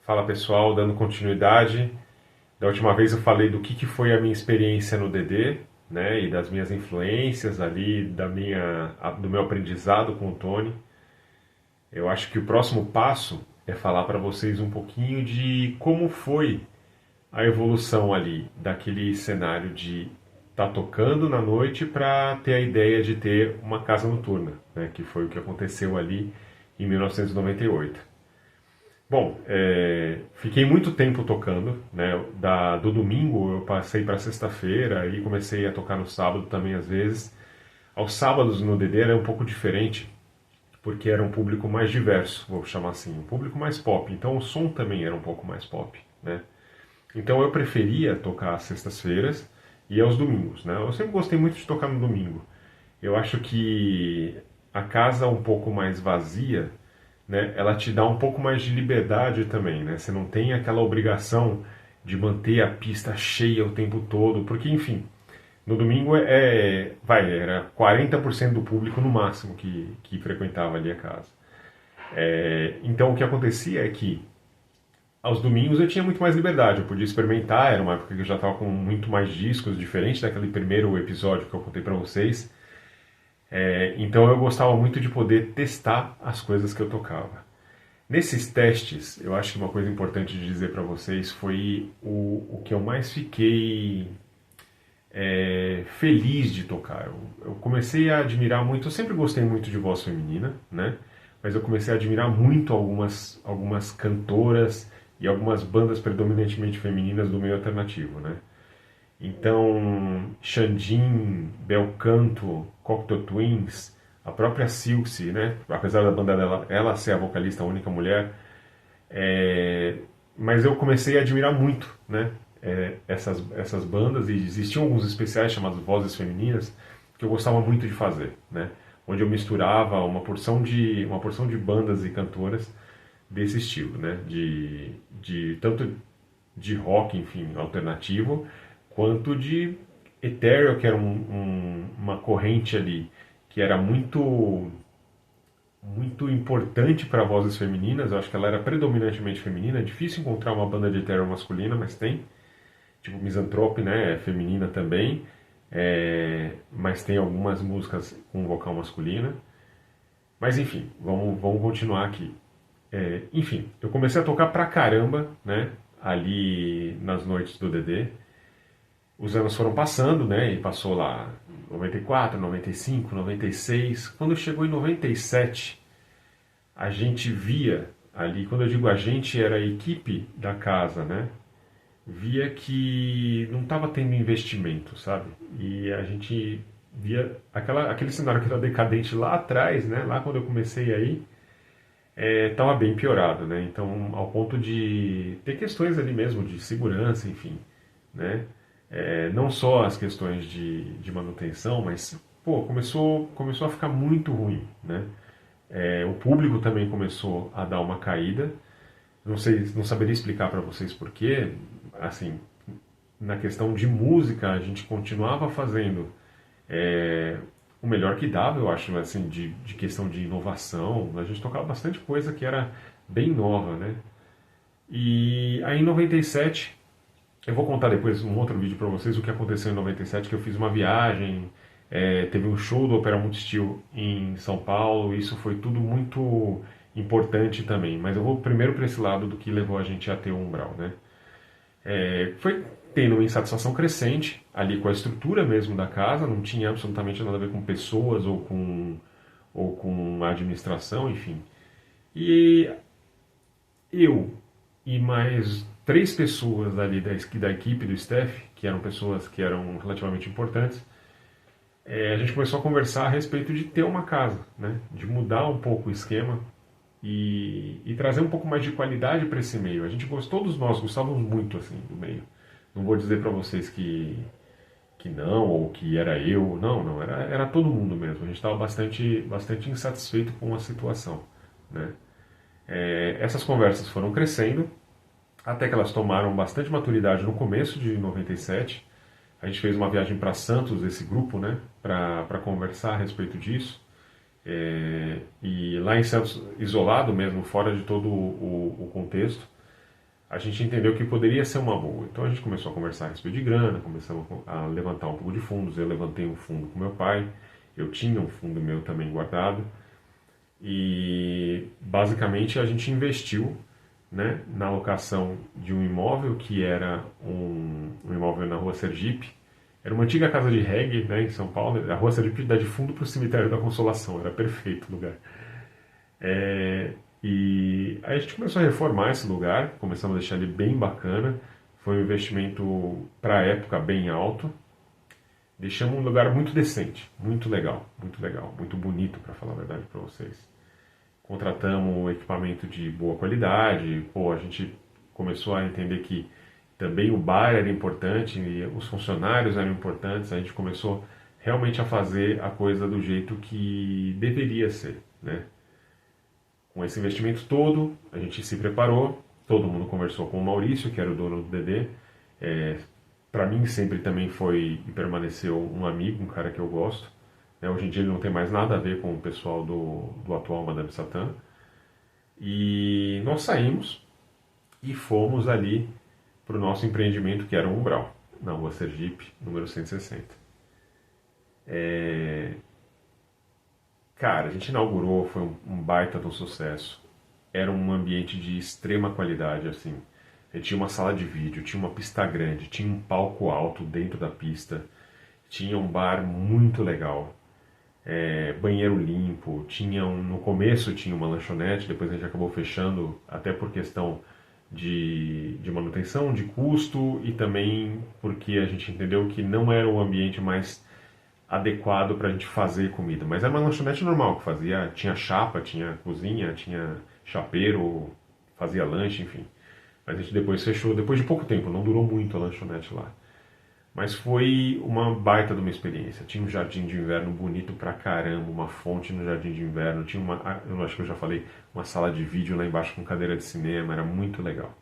Fala pessoal, dando continuidade. Da última vez eu falei do que foi a minha experiência no DD, né, e das minhas influências ali, do meu aprendizado com o Tony. Eu acho que o próximo passo é falar para vocês um pouquinho de como foi a evolução ali daquele cenário de estar tocando na noite para ter a ideia de ter uma casa noturna, né, que foi o que aconteceu ali em 1998. Bom, fiquei muito tempo tocando, né? Do domingo eu passei para sexta-feira e comecei a tocar no sábado também às vezes. Aos sábados no DD era um pouco diferente, porque era um público mais diverso, vou chamar assim, um público mais pop. Então o som também era um pouco mais pop, né? Então eu preferia tocar às sextas-feiras e aos domingos, né? Eu sempre gostei muito de tocar no domingo. Eu acho que a casa um pouco mais vazia, né, ela te dá um pouco mais de liberdade também, né? Você não tem aquela obrigação de manter a pista cheia o tempo todo, porque enfim, no domingo era 40% do público no máximo que frequentava ali a casa. Então o que acontecia é que aos domingos eu tinha muito mais liberdade, eu podia experimentar, era uma época que eu já estava com muito mais discos, diferente daquele primeiro episódio que eu contei para vocês. Então eu gostava muito de poder testar as coisas que eu tocava. Nesses testes, eu acho que uma coisa importante de dizer para vocês foi o que eu mais fiquei feliz de tocar. Eu comecei a admirar muito, eu sempre gostei muito de voz feminina, né? Mas eu comecei a admirar muito algumas cantoras e algumas bandas predominantemente femininas do meio alternativo, né? Então, Xandin, Belcanto, Cocteau Twins, a própria Silksy, né? Apesar da banda dela, ela ser a vocalista, a única mulher, mas eu comecei a admirar muito, né? Essas bandas, e existiam alguns especiais chamados Vozes Femininas que eu gostava muito de fazer, né? Onde eu misturava uma porção de bandas e cantoras desse estilo, né? Tanto de rock, enfim, alternativo, quanto de ethereal, que era uma corrente ali que era muito importante para vozes femininas. Eu acho que ela era predominantemente feminina. É difícil encontrar uma banda de ethereal masculina, mas tem. Tipo Misanthrope, né? É feminina também. Mas tem algumas músicas com vocal masculina. Mas enfim, vamos continuar aqui. Enfim, eu comecei a tocar pra caramba, né? Ali nas noites do DD. Os anos foram passando, né? E passou lá 94, 95, 96. Quando chegou em 97, a gente via ali, quando eu digo a gente, era a equipe da casa, né? Via que não estava tendo investimento, sabe? E a gente via aquele cenário que era decadente lá atrás, né? Lá quando eu comecei aí, estava bem piorado, né? Então, ao ponto de ter questões ali mesmo de segurança, enfim, né? Não só as questões de manutenção, mas pô, começou a ficar muito ruim, né? O público também começou a dar uma caída. Não sei, não saberia explicar para vocês porquê. Assim, na questão de música, a gente continuava fazendo o melhor que dava, eu acho, assim, de questão de inovação. A gente tocava bastante coisa que era bem nova, né? E aí em 97, eu vou contar depois um outro vídeo para vocês o que aconteceu em 97, que eu fiz uma viagem, teve um show do Opera Multistil em São Paulo, isso foi tudo muito importante também. Mas eu vou primeiro para esse lado do que levou a gente a ter o Umbral, né? Foi tendo uma insatisfação crescente ali com a estrutura mesmo da casa, não tinha absolutamente nada a ver com pessoas ou com a administração, enfim. E eu e mais três pessoas ali da equipe, do staff, que eram pessoas que eram relativamente importantes, a gente começou a conversar a respeito de ter uma casa, né? De mudar um pouco o esquema e trazer um pouco mais de qualidade para esse meio. A gente gostou, todos nós gostávamos muito assim do meio. Não vou dizer para vocês que não, ou que era eu, não, era todo mundo mesmo. A gente estava bastante insatisfeito com a situação, né? Essas conversas foram crescendo, até que elas tomaram bastante maturidade no começo de 97. A gente fez uma viagem para Santos, esse grupo, né, para conversar a respeito disso. E lá em Santos, isolado mesmo, fora de todo o contexto, a gente entendeu que poderia ser uma boa. Então a gente começou a conversar a respeito de grana, começamos a levantar um pouco de fundos. Eu levantei um fundo com meu pai, eu tinha um fundo meu também guardado. E basicamente a gente investiu, né, na locação de um imóvel que era um imóvel na rua Sergipe. Era uma antiga casa de reggae, né, em São Paulo. A rua Sergipe dá de fundo para o cemitério da Consolação, era perfeito o lugar. E aí a gente começou a reformar esse lugar, começamos a deixar ele bem bacana. Foi um investimento para a época bem alto. Deixamos um lugar muito decente, muito legal, muito bonito, para falar a verdade para vocês. Contratamos equipamento de boa qualidade, pô, a gente começou a entender que também o bar era importante e os funcionários eram importantes, a gente começou realmente a fazer a coisa do jeito que deveria ser, né? Com esse investimento todo, a gente se preparou, todo mundo conversou com o Maurício, que era o dono do DD. Para mim sempre também foi e permaneceu um amigo, um cara que eu gosto. Hoje em dia ele não tem mais nada a ver com o pessoal do atual Madame Satã. E nós saímos e fomos ali para o nosso empreendimento, que era o Umbral, na rua Sergipe, número 160. Cara, a gente inaugurou, foi um baita de um sucesso. Era um ambiente de extrema qualidade, assim. A gente tinha uma sala de vídeo, tinha uma pista grande, tinha um palco alto dentro da pista, tinha um bar muito legal, banheiro limpo, no começo tinha uma lanchonete, depois a gente acabou fechando, até por questão de manutenção, de custo e também porque a gente entendeu que não era o ambiente mais adequado para a gente fazer comida. Mas era uma lanchonete normal, que fazia, tinha chapa, tinha cozinha, tinha chapeiro, fazia lanche, enfim. Mas a gente depois fechou, depois de pouco tempo, não durou muito a lanchonete lá. Mas foi uma baita de uma experiência. Tinha um jardim de inverno bonito pra caramba, uma fonte no jardim de inverno, tinha eu acho que eu já falei, uma sala de vídeo lá embaixo com cadeira de cinema, era muito legal.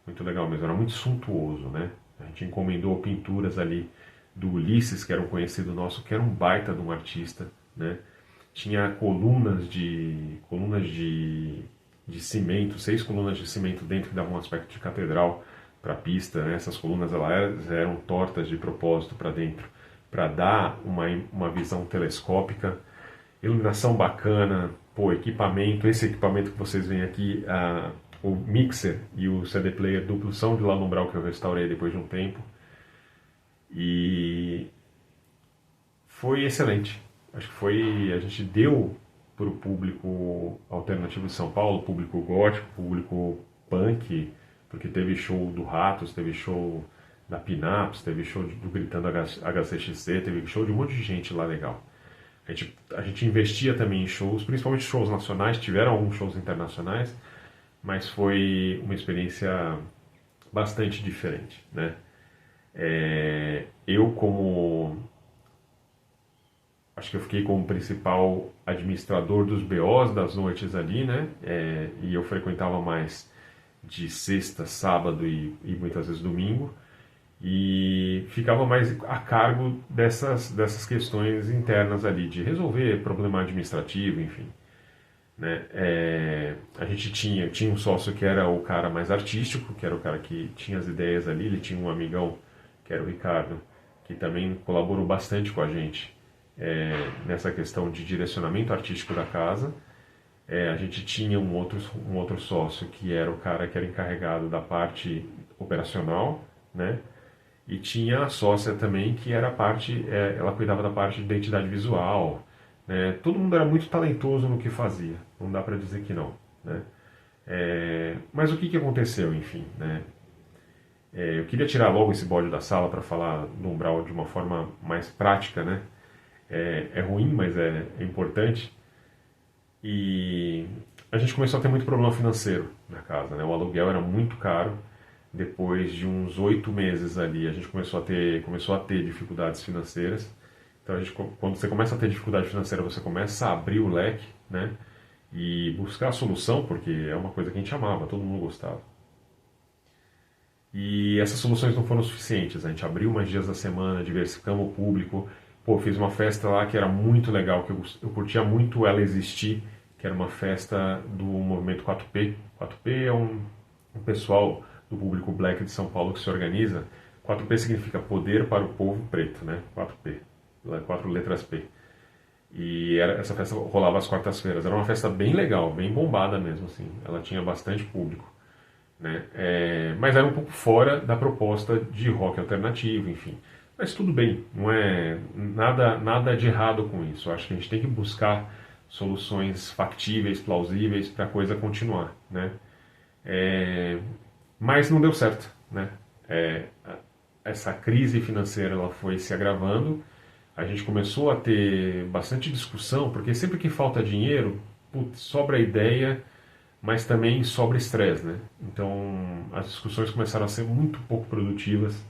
Muito legal mesmo, era muito suntuoso, né? A gente encomendou pinturas ali do Ulisses, que era um conhecido nosso, que era um baita de um artista, né? Tinha de cimento, 6 colunas de cimento dentro que davam um aspecto de catedral para a pista, né? Essas colunas elas eram tortas de propósito para dentro, para dar uma visão telescópica, iluminação bacana, pô, esse equipamento que vocês veem aqui, o mixer e o CD player duplo são de lá no Umbral que eu restaurei depois de um tempo. E foi excelente. Acho que a gente deu para o público alternativo de São Paulo, público gótico, público punk, porque teve show do Ratos, teve show da Pinaps, teve show do Gritando HCXC, teve show de um monte de gente lá legal. A gente investia também em shows, principalmente shows nacionais, tiveram alguns shows internacionais, mas foi uma experiência bastante diferente, né? Acho que eu fiquei como principal administrador dos BOs das noites ali, né? E eu frequentava mais de sexta, sábado e muitas vezes domingo. E ficava mais a cargo dessas questões internas ali, de resolver problema administrativo, enfim. Né? A gente tinha um sócio que era o cara mais artístico, que era o cara que tinha as ideias ali, ele tinha um amigão, que era o Ricardo, que também colaborou bastante com a gente nessa questão de direcionamento artístico da casa. A gente tinha um outro sócio, que era o cara que era encarregado da parte operacional, né? E tinha a sócia também, que era ela cuidava da parte de identidade visual, né? Todo mundo era muito talentoso no que fazia, não dá para dizer que não, né? Mas o que aconteceu, enfim, né? Eu queria tirar logo esse bode da sala para falar do Umbral de uma forma mais prática, né? É ruim, mas é importante. E a gente começou a ter muito problema financeiro na casa, né? O aluguel era muito caro. Depois de uns 8 meses ali, a gente começou a ter dificuldades financeiras. Então, quando você começa a ter dificuldade financeira, você começa a abrir o leque, né? E buscar a solução, porque é uma coisa que a gente amava, todo mundo gostava. E essas soluções não foram suficientes. A gente abriu mais dias da semana, diversificamos o público. Pô, fiz uma festa lá que era muito legal, que eu curtia muito ela existir, que era uma festa do movimento 4P. 4P é um pessoal do público black de São Paulo que se organiza. 4P significa Poder para o Povo Preto, né? 4P, 4 letras P. E essa festa rolava às quartas-feiras. Era uma festa bem legal, bem bombada mesmo, assim. Ela tinha bastante público, né? Mas era um pouco fora da proposta de rock alternativo, enfim. Mas tudo bem, não é nada de errado com isso. Eu acho que a gente tem que buscar soluções factíveis, plausíveis para a coisa continuar, né? Mas não deu certo, né? Essa crise financeira ela foi se agravando. A gente começou a ter bastante discussão, porque sempre que falta dinheiro, putz, sobra ideia, mas também sobra estresse, né? Então as discussões começaram a ser muito pouco produtivas.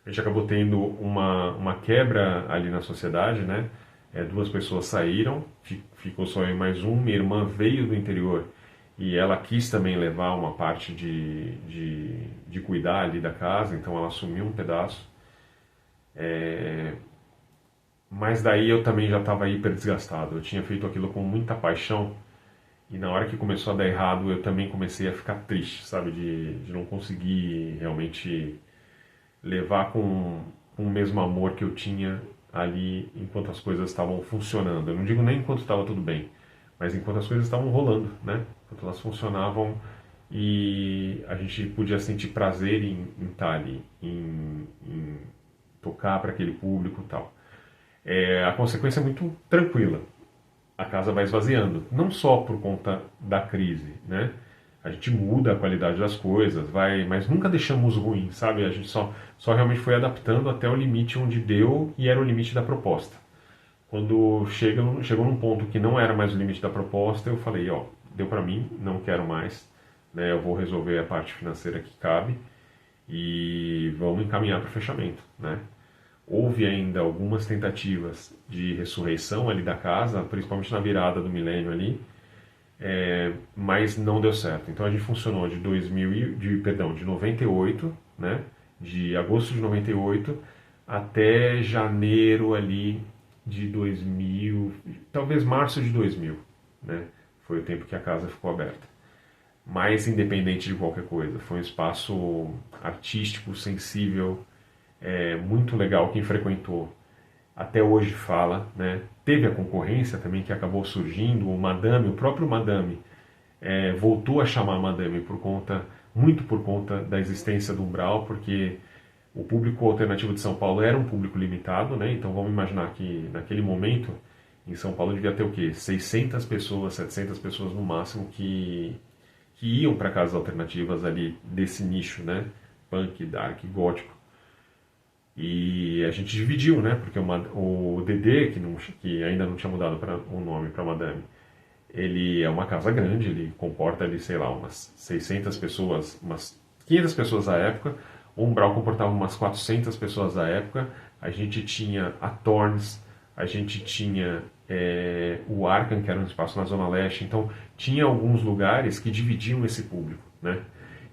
A gente acabou tendo uma quebra ali na sociedade, né? Duas pessoas saíram, ficou só eu e mais um. Minha irmã veio do interior e ela quis também levar uma parte de cuidar ali da casa, então ela assumiu um pedaço. Mas daí eu também já estava hiper desgastado. Eu tinha feito aquilo com muita paixão e na hora que começou a dar errado eu também comecei a ficar triste, sabe? De não conseguir realmente levar com o mesmo amor que eu tinha ali enquanto as coisas estavam funcionando. Eu não digo nem enquanto estava tudo bem, mas enquanto as coisas estavam rolando, né? Enquanto elas funcionavam e a gente podia sentir prazer em estar ali, em tocar para aquele público e tal. A consequência é muito tranquila. A casa vai esvaziando, não só por conta da crise, né? A gente muda a qualidade das coisas, mas nunca deixamos ruim, sabe? A gente só realmente foi adaptando até o limite onde deu e era o limite da proposta. Quando chegou num ponto que não era mais o limite da proposta, eu falei, ó, deu pra mim, não quero mais, né? Eu vou resolver a parte financeira que cabe e vamos encaminhar para o fechamento, né? Houve ainda algumas tentativas de ressurreição ali da casa, principalmente na virada do milênio ali, mas não deu certo. Então a gente funcionou de 98, né? De agosto de 98 até janeiro ali de 2000, talvez março de 2000, né? Foi o tempo que a casa ficou aberta. Mas independente de qualquer coisa, foi um espaço artístico, sensível, muito legal. Quem frequentou até hoje fala, né? Teve a concorrência também que acabou surgindo, o próprio Madame voltou a chamar Madame muito por conta da existência do Umbral, porque o público alternativo de São Paulo era um público limitado, né? Então vamos imaginar que naquele momento em São Paulo devia ter o quê? 600 pessoas, 700 pessoas no máximo que iam para casas alternativas ali desse nicho, né? Punk, dark, gótico. E a gente dividiu, né? Porque o DD, que ainda não tinha mudado o nome para Madame, ele é uma casa grande, ele comporta ali, sei lá, umas 600 pessoas, umas 500 pessoas à época. O Umbral comportava umas 400 pessoas à época. A gente tinha a Thorns, a gente tinha o Arkham, que era um espaço na Zona Leste. Então, tinha alguns lugares que dividiam esse público, né?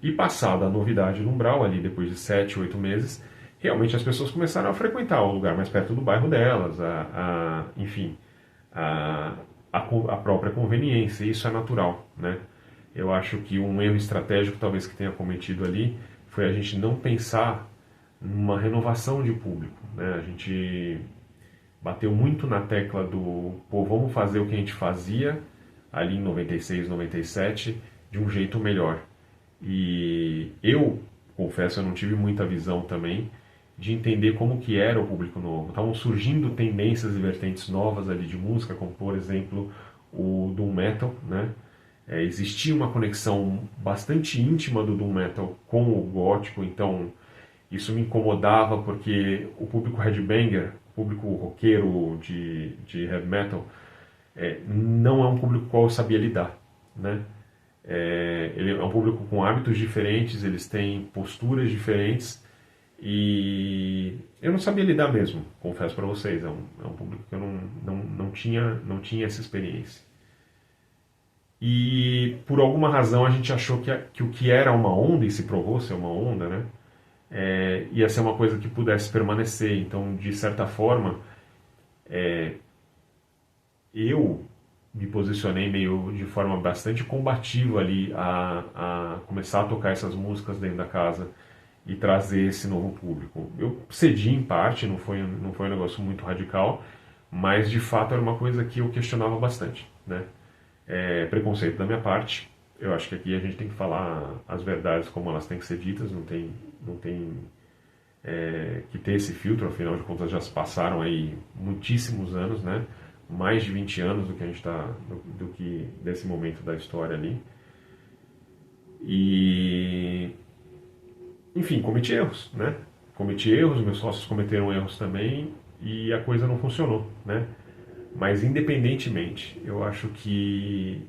E passada a novidade do Umbral, ali depois de 7, 8 meses, realmente as pessoas começaram a frequentar o lugar mais perto do bairro delas, enfim, a própria conveniência. Isso é natural, né? Eu acho que um erro estratégico talvez que tenha cometido ali foi a gente não pensar numa renovação de público, né? A gente bateu muito na tecla pô, vamos fazer o que a gente fazia ali em 96, 97 de um jeito melhor. E eu, confesso, eu não tive muita visão também de entender como que era o público novo. Estavam surgindo tendências e vertentes novas ali de música, como por exemplo o Doom Metal, né? Existia uma conexão bastante íntima do Doom Metal com o gótico, então isso me incomodava porque o público headbanger, o público roqueiro de heavy metal, não é um público com o qual eu sabia lidar, né? Ele é um público com hábitos diferentes, eles têm posturas diferentes e eu não sabia lidar mesmo, confesso para vocês. É um público que eu não tinha essa experiência. E por alguma razão a gente achou que o que era uma onda, e se provou ser uma onda, né? Ia ser uma coisa que pudesse permanecer. Então, de certa forma, eu me posicionei meio de forma bastante combativa ali a começar a tocar essas músicas dentro da casa e trazer esse novo público. Eu cedi em parte, não foi um negócio muito radical, mas de fato era uma coisa que eu questionava bastante, né? Preconceito da minha parte. Eu acho que aqui a gente tem que falar as verdades como elas têm que ser ditas, não tem que ter esse filtro, afinal de contas já se passaram aí muitíssimos anos, né? Mais de 20 anos do que a gente está, do que desse momento da história ali. E, enfim, cometi erros, né? Cometi erros, meus sócios cometeram erros também e a coisa não funcionou, né? Mas independentemente, eu acho que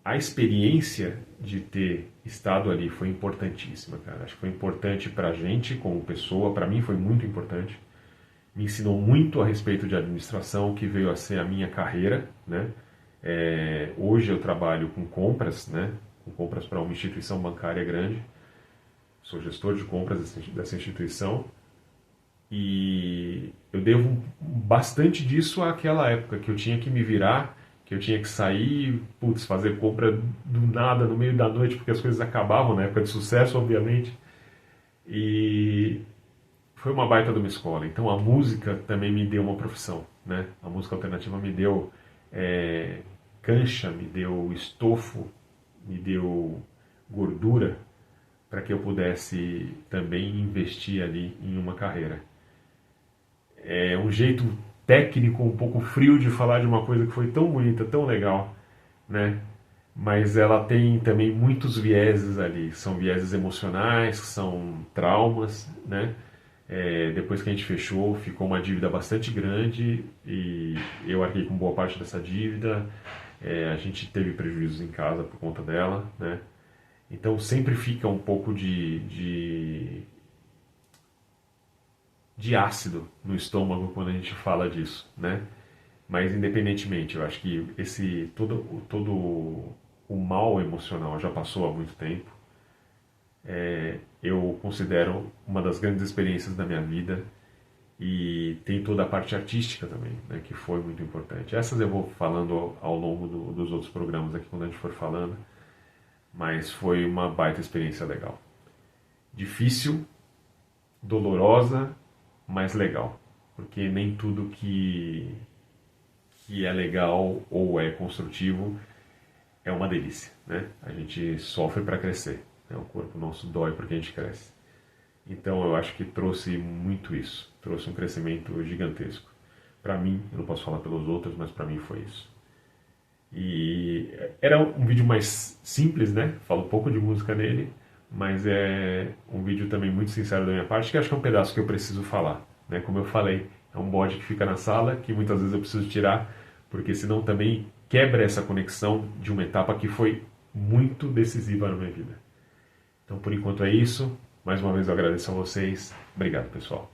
a experiência de ter estado ali foi importantíssima, cara. Acho que foi importante pra gente como pessoa, pra mim foi muito importante. Me ensinou muito a respeito de administração, que veio a ser a minha carreira, né? Hoje eu trabalho com compras, né? Com compras para uma instituição bancária grande. Sou gestor de compras dessa instituição e eu devo bastante disso àquela época que eu tinha que me virar, que eu tinha que sair, putz, fazer compra do nada no meio da noite porque as coisas acabavam na época de sucesso, obviamente. E foi uma baita de uma escola. Então a música também me deu uma profissão, né? A música alternativa me deu cancha, me deu estofo, me deu gordura para que eu pudesse também investir ali em uma carreira. É um jeito técnico, um pouco frio de falar de uma coisa que foi tão bonita, tão legal, né? Mas ela tem também muitos vieses ali. São vieses emocionais, são traumas, né? Depois que a gente fechou, ficou uma dívida bastante grande e eu arquei com boa parte dessa dívida. A gente teve prejuízos em casa por conta dela, né? Então sempre fica um pouco de ácido no estômago quando a gente fala disso, né? Mas independentemente, eu acho que todo o mal emocional já passou há muito tempo. Eu considero uma das grandes experiências da minha vida e tem toda a parte artística também, né, que foi muito importante. Essas eu vou falando ao longo dos outros programas aqui quando a gente for falando, mas foi uma baita experiência legal. Difícil, dolorosa, mas legal, porque nem tudo que é legal ou é construtivo é uma delícia, né? A gente sofre para crescer, né? O corpo nosso dói porque a gente cresce. Então eu acho que trouxe muito isso, trouxe um crescimento gigantesco. Para mim, eu não posso falar pelos outros, mas para mim foi isso. E era um vídeo mais simples, né? Falo um pouco de música nele, mas é um vídeo também muito sincero da minha parte, que acho que é um pedaço que eu preciso falar, né? Como eu falei, é um bode que fica na sala, que muitas vezes eu preciso tirar, porque senão também quebra essa conexão de uma etapa que foi muito decisiva na minha vida. Então, por enquanto é isso. Mais uma vez eu agradeço a vocês. Obrigado, pessoal.